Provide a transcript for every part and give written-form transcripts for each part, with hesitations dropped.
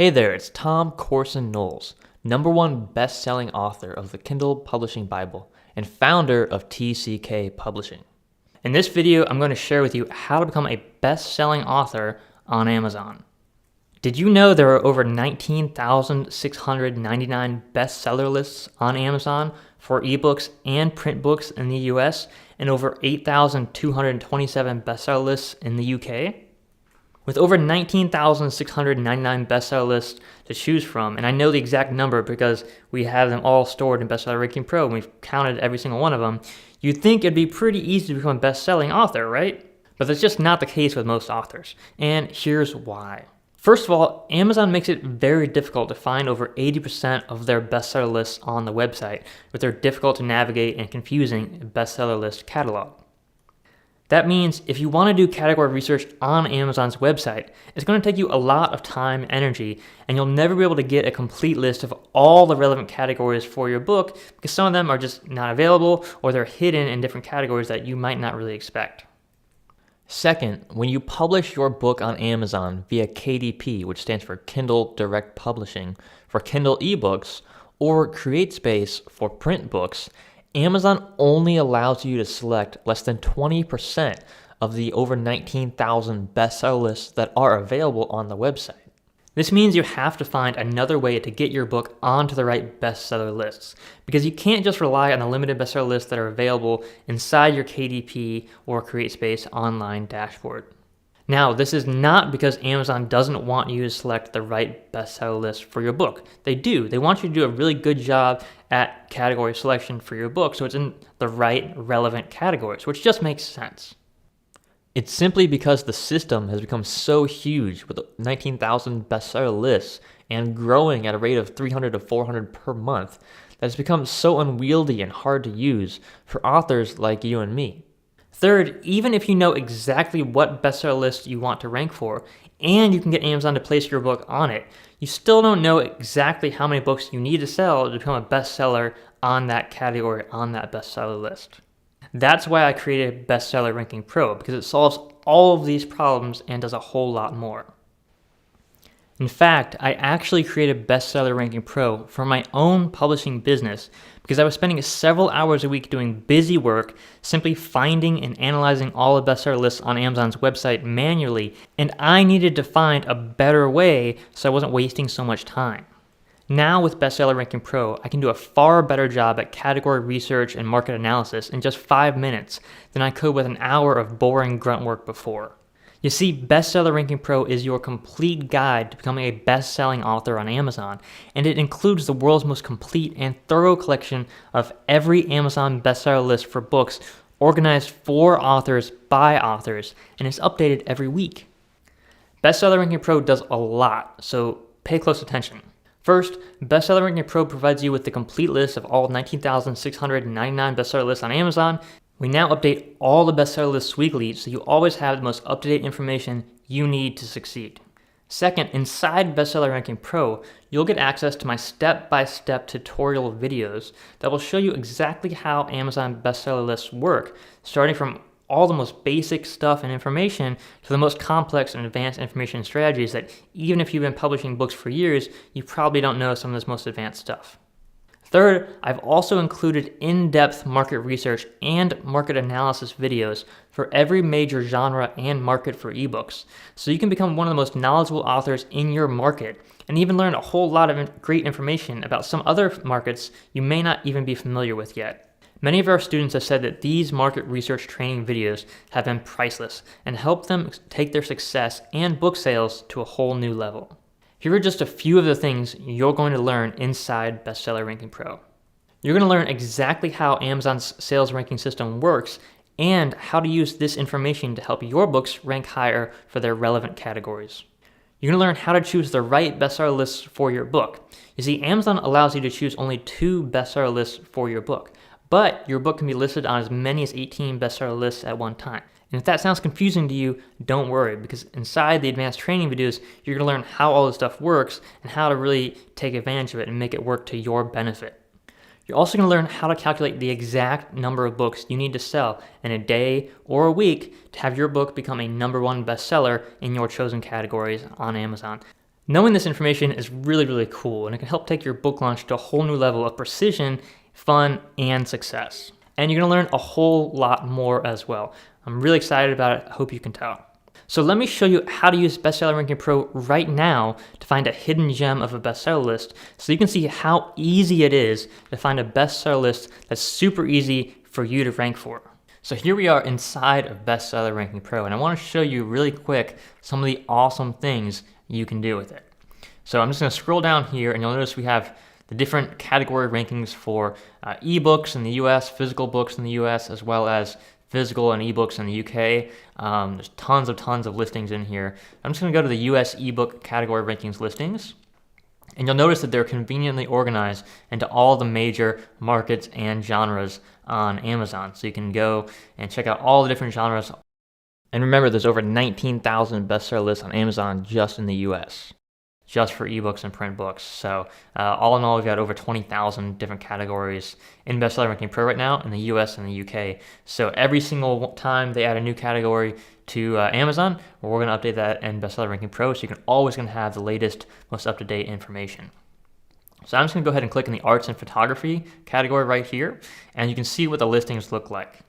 Hey there, it's Tom Corson Knowles, #1 best-selling author of the Kindle Publishing Bible and founder of TCK Publishing. In this video, I'm going to share with you how to become a best-selling author on Amazon. Did you know there are over 19,699 bestseller lists on Amazon for ebooks and print books in the US and over 8,227 bestseller lists in the UK? With over 19,699 bestseller lists to choose from, and I know the exact number because we have them all stored in Bestseller Ranking Pro and we've counted every single one of them, you'd think it'd be pretty easy to become a best-selling author, right? But that's just not the case with most authors, and here's why. First of all, Amazon makes it very difficult to find over 80% of their bestseller lists on the website with their difficult to navigate and confusing bestseller list catalog. That means if you want to do category research on Amazon's website, it's going to take you a lot of time and energy, and you'll never be able to get a complete list of all the relevant categories for your book because some of them are just not available or they're hidden in different categories that you might not really expect. Second, when you publish your book on Amazon via KDP, which stands for Kindle Direct Publishing, for Kindle eBooks, or CreateSpace for print books, Amazon only allows you to select less than 20% of the over 19,000 bestseller lists that are available on the website. This means you have to find another way to get your book onto the right bestseller lists, because you can't just rely on the limited bestseller lists that are available inside your KDP or CreateSpace online dashboard. Now, this is not because Amazon doesn't want you to select the right bestseller list for your book. They do. They want you to do a really good job at category selection for your book so it's in the right relevant categories, which just makes sense. It's simply because the system has become so huge with 19,000 bestseller lists and growing at a rate of 300 to 400 per month that it's become so unwieldy and hard to use for authors like you and me. Third, even if you know exactly what bestseller list you want to rank for, and you can get Amazon to place your book on it, you still don't know exactly how many books you need to sell to become a bestseller on that category, on that bestseller list. That's why I created Bestseller Ranking Pro, because it solves all of these problems and does a whole lot more. In fact, I actually created Bestseller Ranking Pro for my own publishing business because I was spending several hours a week doing busy work, simply finding and analyzing all the bestseller lists on Amazon's website manually, and I needed to find a better way so I wasn't wasting so much time. Now with Bestseller Ranking Pro, I can do a far better job at category research and market analysis in just 5 minutes than I could with an hour of boring grunt work before. You see, Bestseller Ranking Pro is your complete guide to becoming a best-selling author on Amazon, and it includes the world's most complete and thorough collection of every Amazon bestseller list for books, organized for authors by authors, and is updated every week. Bestseller Ranking Pro does a lot, so pay close attention. First, Bestseller Ranking Pro provides you with the complete list of all 19,699 bestseller lists on Amazon. We now update all the bestseller lists weekly, so you always have the most up-to-date information you need to succeed. Second, inside Bestseller Ranking Pro, you'll get access to my step-by-step tutorial videos that will show you exactly how Amazon bestseller lists work, starting from all the most basic stuff and information to the most complex and advanced information strategies that even if you've been publishing books for years, you probably don't know some of this most advanced stuff. Third, I've also included in-depth market research and market analysis videos for every major genre and market for ebooks, so you can become one of the most knowledgeable authors in your market and even learn a whole lot of great information about some other markets you may not even be familiar with yet. Many of our students have said that these market research training videos have been priceless and helped them take their success and book sales to a whole new level. Here are just a few of the things you're going to learn inside Bestseller Ranking Pro. You're going to learn exactly how Amazon's sales ranking system works and how to use this information to help your books rank higher for their relevant categories. You're going to learn how to choose the right bestseller lists for your book. You see, Amazon allows you to choose only 2 bestseller lists for your book, but your book can be listed on as many as 18 bestseller lists at one time. And if that sounds confusing to you, don't worry, because inside the advanced training videos, you're going to learn how all this stuff works and how to really take advantage of it and make it work to your benefit. You're also going to learn how to calculate the exact number of books you need to sell in a day or a week to have your book become a #1 bestseller in your chosen categories on Amazon. Knowing this information is really, really cool, and it can help take your book launch to a whole new level of precision, fun, and success. And you're gonna learn a whole lot more as well. I'm really excited about it. I hope you can tell. So let me show you how to use Bestseller Ranking Pro right now to find a hidden gem of a bestseller list, so you can see how easy it is to find a bestseller list that's super easy for you to rank for. So here we are inside of Bestseller Ranking Pro, and I want to show you really quick some of the awesome things you can do with it. So I'm just going to scroll down here, and you'll notice we have the different category rankings for ebooks in the US, physical books in the US, as well as physical and ebooks in the UK. There's tons of listings in here. I'm just going to go to the US ebook category rankings listings, and you'll notice that they're conveniently organized into all the major markets and genres on Amazon. So you can go and check out all the different genres. And remember, there's over 19,000 bestseller lists on Amazon just in the US, just for ebooks and print books. So all in all, we've got over 20,000 different categories in Bestseller Ranking Pro right now in the US and the UK. So every single time they add a new category to Amazon, we're going to update that in Bestseller Ranking Pro, so you can always going to have the latest, most up-to-date information. So I'm just going to go ahead and click in the arts and photography category right here, and you can see what the listings look like.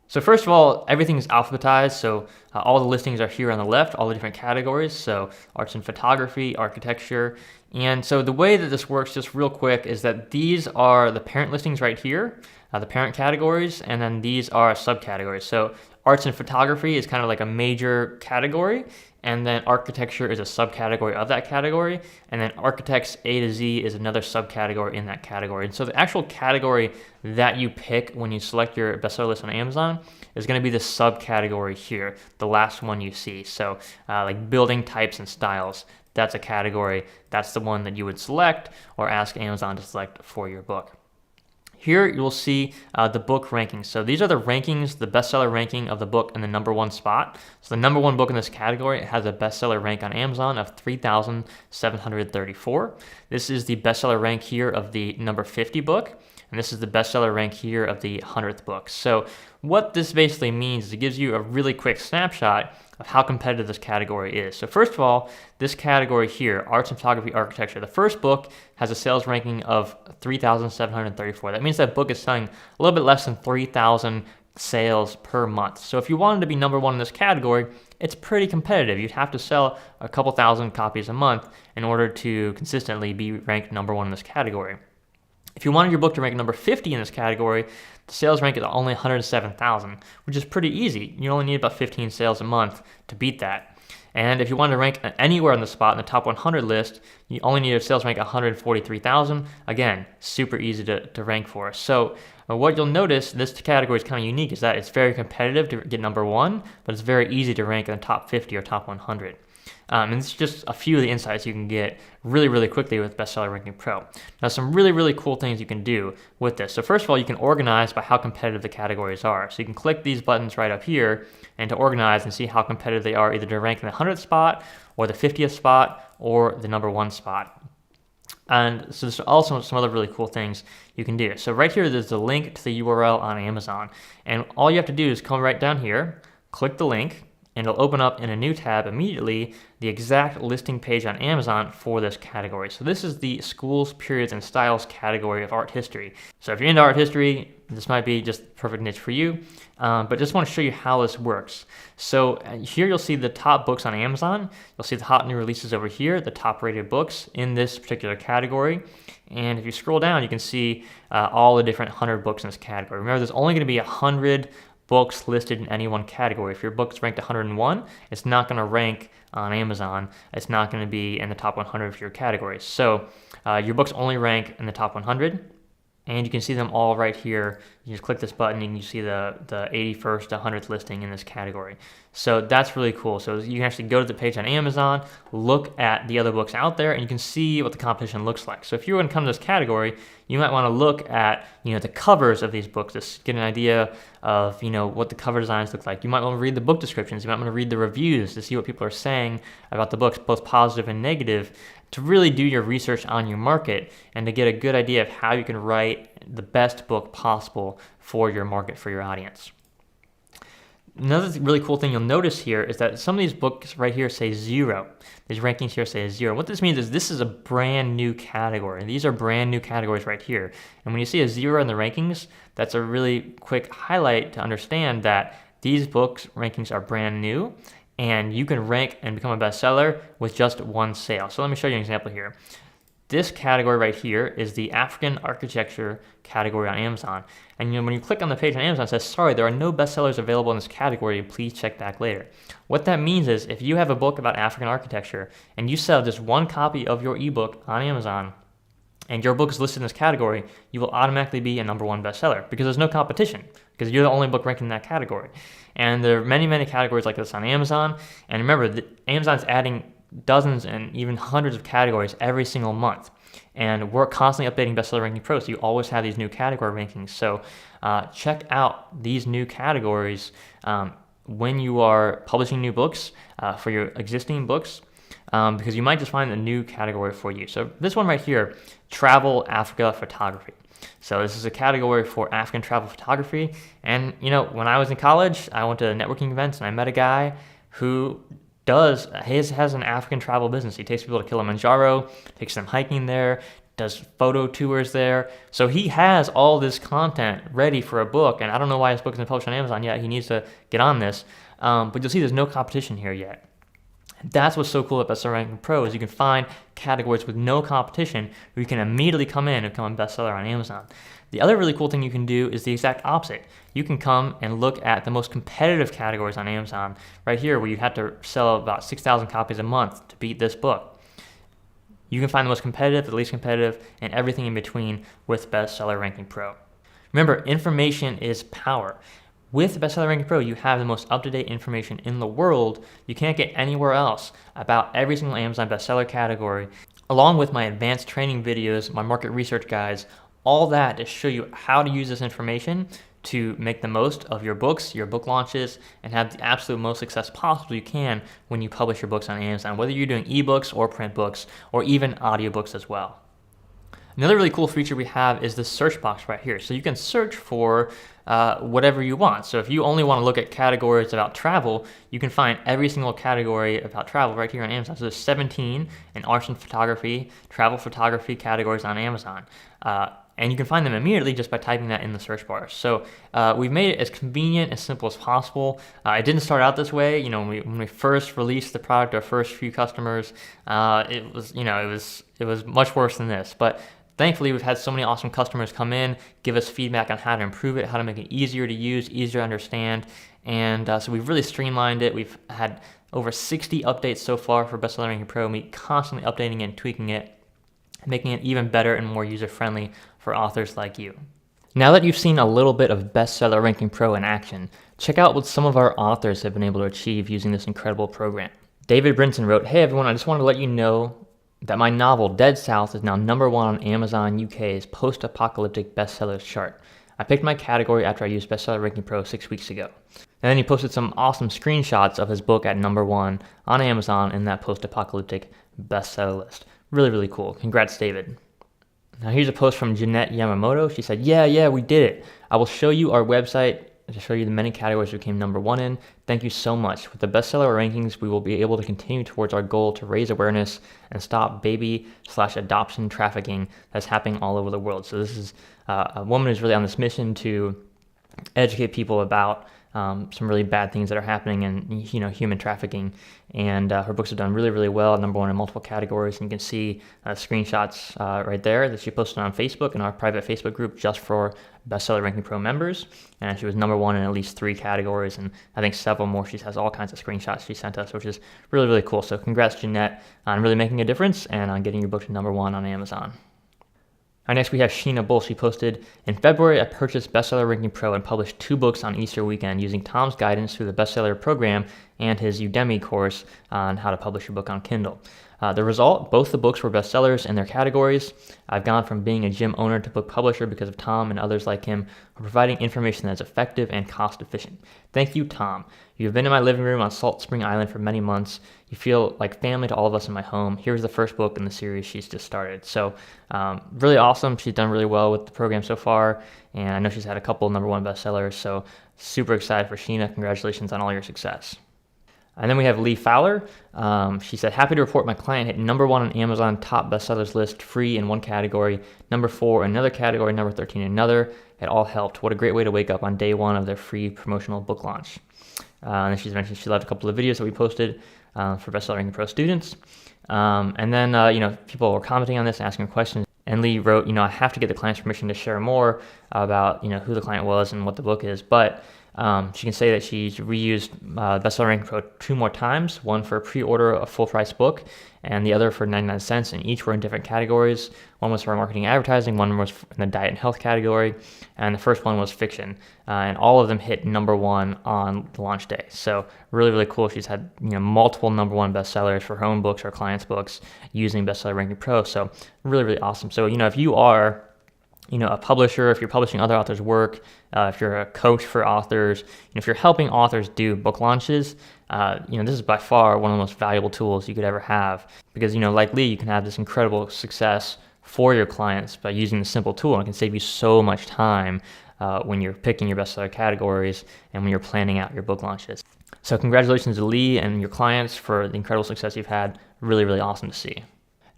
So first of all, everything is alphabetized, so all the listings are here on the left, all the different categories, so arts and photography, architecture. And so the way that this works, just real quick, is that these are the parent listings right here, the parent categories, and then these are subcategories. So arts and photography is kind of like a major category, and then architecture is a subcategory of that category, and then architects A to Z is another subcategory in that category. And so the actual category that you pick when you select your bestseller list on Amazon is going to be the subcategory here, the last one you see. So like building types and styles, that's a category. That's the one that you would select or ask Amazon to select for your book. Here you'll see the book rankings. So these are the rankings, the bestseller ranking of the book in the #1 spot. So the #1 book in this category has a bestseller rank on Amazon of 3,734. This is the bestseller rank here of the number 50 book, and this is the bestseller rank here of the 100th book. So what this basically means is it gives you a really quick snapshot of how competitive this category is. So first of all, this category here, arts and photography, architecture, the first book has a sales ranking of 3,734. That means that book is selling a little bit less than 3,000 sales per month. So if you wanted to be #1 in this category, it's pretty competitive. You'd have to sell a couple thousand copies a month in order to consistently be ranked #1 in this category. If you wanted your book to rank number 50 in this category, the sales rank is only 107,000, which is pretty easy. You only need about 15 sales a month to beat that. And if you wanted to rank anywhere on the spot in the top 100 list, you only need a sales rank 143,000. Again, super easy to rank for. So what you'll notice, this category is kind of unique, is that it's very competitive to get #1, but it's very easy to rank in the top 50 or top 100. And it's just a few of the insights you can get really, really quickly with Bestseller Ranking Pro. Now, some really, really cool things you can do with this. So first of all, you can organize by how competitive the categories are. So you can click these buttons right up here and to organize and see how competitive they are, either to rank in the 100th spot or the 50th spot or the #1 spot. And so there's also some other really cool things you can do. So right here, there's the link to the URL on Amazon. And all you have to do is come right down here, click the link, and it'll open up in a new tab immediately the exact listing page on Amazon for this category. So this is the schools, periods, and styles category of art history. So if you're into art history, this might be just the perfect niche for you, but just want to show you how this works. So here you'll see the top books on Amazon. You'll see the hot new releases over here, the top rated books in this particular category. And if you scroll down, you can see all the different 100 books in this category. Remember, there's only going to be 100 books listed in any one category. If your book's ranked 101, it's not going to rank on Amazon. It's not going to be in the top 100 of your categories. So your books only rank in the top 100, and you can see them all right here. You just click this button and you see the 81st to 100th listing in this category. So that's really cool. So you can actually go to the page on Amazon, look at the other books out there, and you can see what the competition looks like. So if you're going to come to this category, you might want to look at the covers of these books to get an idea of what the cover designs look like. You might want to read the book descriptions. You might want to read the reviews to see what people are saying about the books, both positive and negative, to really do your research on your market and to get a good idea of how you can write the best book possible for your market, for your audience. Another really cool thing you'll notice here is that some of these books right here say 0. These rankings here say 0. What this means is this is a brand new category. These are brand new categories right here. And when you see a 0 in the rankings, that's a really quick highlight to understand that these books rankings are brand new, and you can rank and become a bestseller with just one sale. So let me show you an example here. This category right here is the African architecture category on Amazon. And when you click on the page on Amazon, it says, sorry, there are no bestsellers available in this category. Please check back later. What that means is if you have a book about African architecture and you sell just one copy of your ebook on Amazon and your book is listed in this category, you will automatically be a #1 bestseller because there's no competition because you're the only book ranked in that category. And there are many, many categories like this on Amazon. And remember, Amazon's adding dozens and even hundreds of categories every single month. And we're constantly updating Bestseller Ranking Pro, so you always have these new category rankings. So check out these new categories when you are publishing new books for your existing books, because you might just find a new category for you. So this one right here, Travel Africa Photography. So this is a category for African travel photography. And when I was in college, I went to networking events and I met a guy who has an African travel business. He takes people to Kilimanjaro, takes them hiking there, does photo tours there. So he has all this content ready for a book, and I don't know why his book isn't published on Amazon yet. He needs to get on this. But you'll see there's no competition here yet. That's what's so cool about Bestseller Ranking Pro is you can find categories with no competition where you can immediately come in and become a bestseller on Amazon. The other really cool thing you can do is the exact opposite. You can come and look at the most competitive categories on Amazon right here where you have to sell about 6,000 copies a month to beat this book. You can find the most competitive, the least competitive, and everything in between with Bestseller Ranking Pro. Remember, information is power. With Bestseller Ranking Pro, you have the most up-to-date information in the world you can't get anywhere else about every single Amazon bestseller category, along with my advanced training videos, my market research guides, all that to show you how to use this information to make the most of your books, your book launches, and have the absolute most success possible you can when you publish your books on Amazon, whether you're doing ebooks or print books, or even audiobooks as well. Another really cool feature we have is the search box right here. So you can search for whatever you want. So if you only want to look at categories about travel, you can find every single category about travel right here on Amazon. So there's 17 in arts and photography, travel photography categories on Amazon. And you can find them immediately just by typing that in the search bar. So we've made it as convenient, as simple as possible. It didn't start out this way. When we first released the product, our first few customers, it was much worse than this. But thankfully, we've had so many awesome customers come in, give us feedback on how to improve it, how to make it easier to use, easier to understand. And so we've really streamlined it. We've had over 60 updates so far for Bestseller Ranking Pro, and we constantly updating it and tweaking it, making it even better and more user-friendly for authors like you. Now that you've seen a little bit of Bestseller Ranking Pro in action, check out what some of our authors have been able to achieve using this incredible program. David Brinson wrote, "Hey everyone, I just wanted to let you know that my novel Dead South is now #1 on Amazon UK's post-apocalyptic bestsellers chart. I picked my category after I used Bestseller Ranking Pro 6 weeks ago." And then he posted some awesome screenshots of his book at #1 on Amazon in that post-apocalyptic bestseller list. Really, really cool. Congrats, David. Now here's a post from Jeanette Yamamoto. She said, yeah, we did it. I will show you our website to show you the many categories we came #1 in. Thank you so much. With the bestseller rankings, we will be able to continue towards our goal to raise awareness and stop baby/adoption trafficking that's happening all over the world. So this is a woman who's really on this mission to educate people about some really bad things that are happening in human trafficking, and her books have done really, really well, #1 in multiple categories. And you can see screenshots right there that she posted on Facebook in our private Facebook group just for Bestseller Ranking Pro members, and she was #1 in at least 3 categories, and I think several more. She has all kinds of screenshots she sent us, which is really, really cool. So congrats, Jeanette, on really making a difference and on getting your book to #1 on Amazon. All right, next we have Sheena Bull. She posted, "In February, I purchased Bestseller Ranking Pro and published 2 books on Easter weekend using Tom's guidance through the bestseller program and his Udemy course on how to publish your book on Kindle. The result, both the books were bestsellers in their categories. I've gone from being a gym owner to book publisher because of Tom and others like him who are providing information that's effective and cost efficient. Thank you, Tom. You've been in my living room on Salt Spring Island for many months. You feel like family to all of us in my home. Here's the first book in the series she's just started. So really awesome. She's done really well with the program so far, and I know she's had a couple #1 bestsellers, so super excited for Sheena. Congratulations on all your success. And then we have Lee Fowler. She said, happy to report my client hit #1 on Amazon top bestsellers list, free in one category, #4 in another category, #13 in another. It all helped. What a great way to wake up on day one of their free promotional book launch. And then she's mentioned she loved a couple of videos that we posted for Bestseller Ranking Pro students. And then, people were commenting on this, asking questions. And Lee wrote, I have to get the client's permission to share more about, who the client was and what the book is. But she can say that she's reused Bestseller Ranking Pro 2 more times, one for pre-order a full-price book, and the other for 99 cents, and each were in different categories. One was for marketing and advertising, one was in the diet and health category, and the first one was fiction. And all of them hit #1 on the launch day. So really, really cool. She's had multiple #1 bestsellers for her own books or clients' books using Bestseller Ranking Pro. So really, really awesome. So, if you are a publisher, if you're publishing other authors' work, if you're a coach for authors, if you're helping authors do book launches, this is by far one of the most valuable tools you could ever have. Because, like Lee, you can have this incredible success for your clients by using this simple tool, and it can save you so much time when you're picking your bestseller categories and when you're planning out your book launches. So congratulations to Lee and your clients for the incredible success you've had. Really, really awesome to see.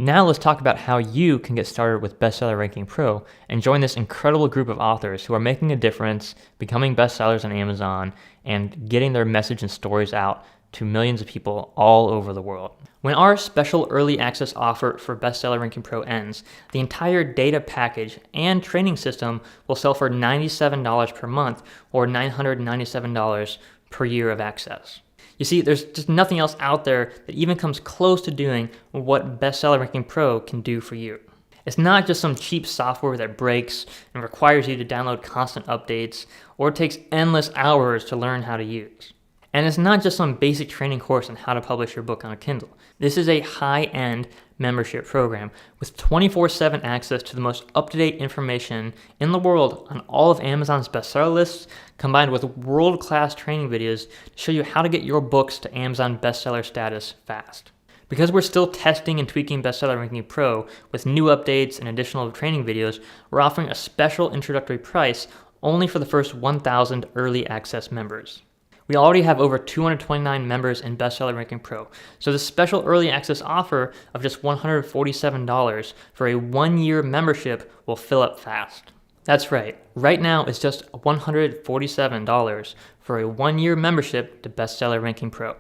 Now let's talk about how you can get started with Bestseller Ranking Pro and join this incredible group of authors who are making a difference, becoming bestsellers on Amazon, and getting their message and stories out to millions of people all over the world. When our special early access offer for Bestseller Ranking Pro ends, the entire data package and training system will sell for $97 per month or $997 per year of access. You see, there's just nothing else out there that even comes close to doing what Bestseller Ranking Pro can do for you. It's not just some cheap software that breaks and requires you to download constant updates, or it takes endless hours to learn how to use. And it's not just some basic training course on how to publish your book on a Kindle. This is a high-end membership program with 24/7 access to the most up-to-date information in the world on all of Amazon's bestseller lists, combined with world-class training videos to show you how to get your books to Amazon bestseller status fast. Because we're still testing and tweaking Bestseller Ranking Pro with new updates and additional training videos, we're offering a special introductory price only for the first 1,000 early access members. We already have over 229 members in Bestseller Ranking Pro, so this special early access offer of just $147 for a 1-year membership will fill up fast. That's right, right now it's just $147 for a 1-year membership to Bestseller Ranking Pro.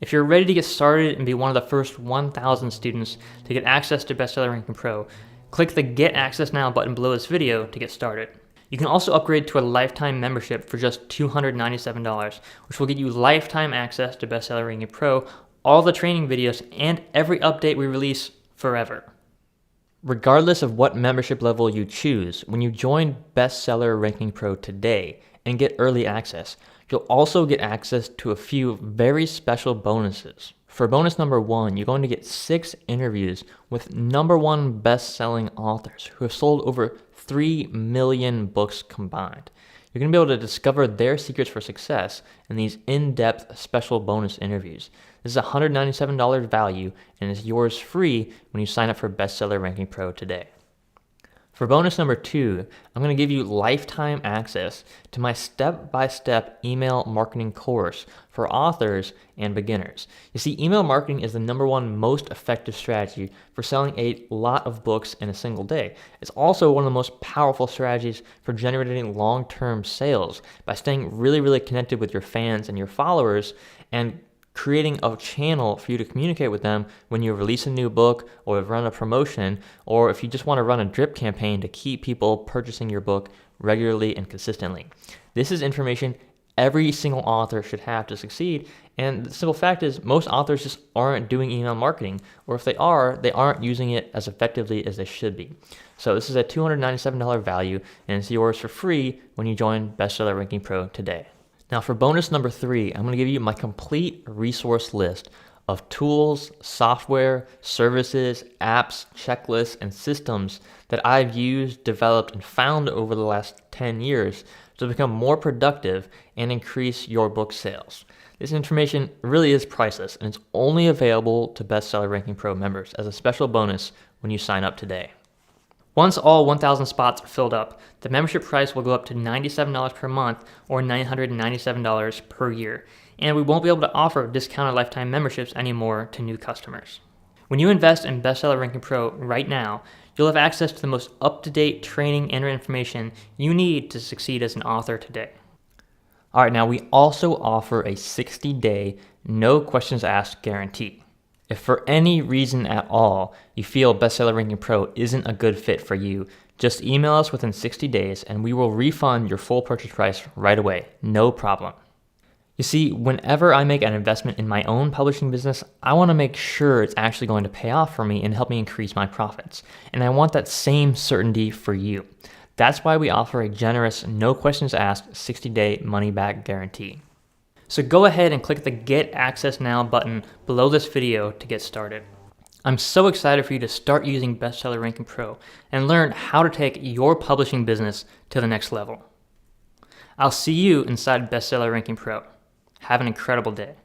If you're ready to get started and be one of the first 1,000 students to get access to Bestseller Ranking Pro, click the Get Access Now button below this video to get started. You can also upgrade to a lifetime membership for just $297, which will get you lifetime access to Bestseller Ranking Pro, all the training videos, and every update we release forever. Regardless of what membership level you choose, when you join Bestseller Ranking Pro today and get early access, you'll also get access to a few very special bonuses. For bonus #1, you're going to get 6 interviews with #1 best-selling authors who have sold over 3 million books combined. You're going to be able to discover their secrets for success in these in-depth special bonus interviews. This is a $197 value and is yours free when you sign up for Bestseller Ranking Pro today. For bonus #2, I'm going to give you lifetime access to my step-by-step email marketing course for authors and beginners. You see, email marketing is the #1 most effective strategy for selling a lot of books in a single day. It's also one of the most powerful strategies for generating long-term sales by staying really, really connected with your fans and your followers and creating a channel for you to communicate with them when you release a new book or run a promotion, or if you just want to run a drip campaign to keep people purchasing your book regularly and consistently. This is information every single author should have to succeed, and the simple fact is most authors just aren't doing email marketing, or if they aren't using it as effectively as they should be. So this is a $297 value, and it's yours for free when you join Bestseller Ranking Pro today. Now for bonus #3, I'm going to give you my complete resource list of tools, software, services, apps, checklists, and systems that I've used, developed, and found over the last 10 years to become more productive and increase your book sales. This information really is priceless, and it's only available to Bestseller Ranking Pro members as a special bonus when you sign up today. Once all 1,000 spots are filled up, the membership price will go up to $97 per month or $997 per year, and we won't be able to offer discounted lifetime memberships anymore to new customers. When you invest in Bestseller Ranking Pro right now, you'll have access to the most up-to-date training and information you need to succeed as an author today. All right, now we also offer a 60-day, no questions asked guarantee. If for any reason at all you feel Bestseller Ranking Pro isn't a good fit for you, just email us within 60 days and we will refund your full purchase price right away, no problem. You see, whenever I make an investment in my own publishing business, I want to make sure it's actually going to pay off for me and help me increase my profits. And I want that same certainty for you. That's why we offer a generous, no questions asked 60-day money-back guarantee. So go ahead and click the Get Access Now button below this video to get started. I'm so excited for you to start using Bestseller Ranking Pro and learn how to take your publishing business to the next level. I'll see you inside Bestseller Ranking Pro. Have an incredible day.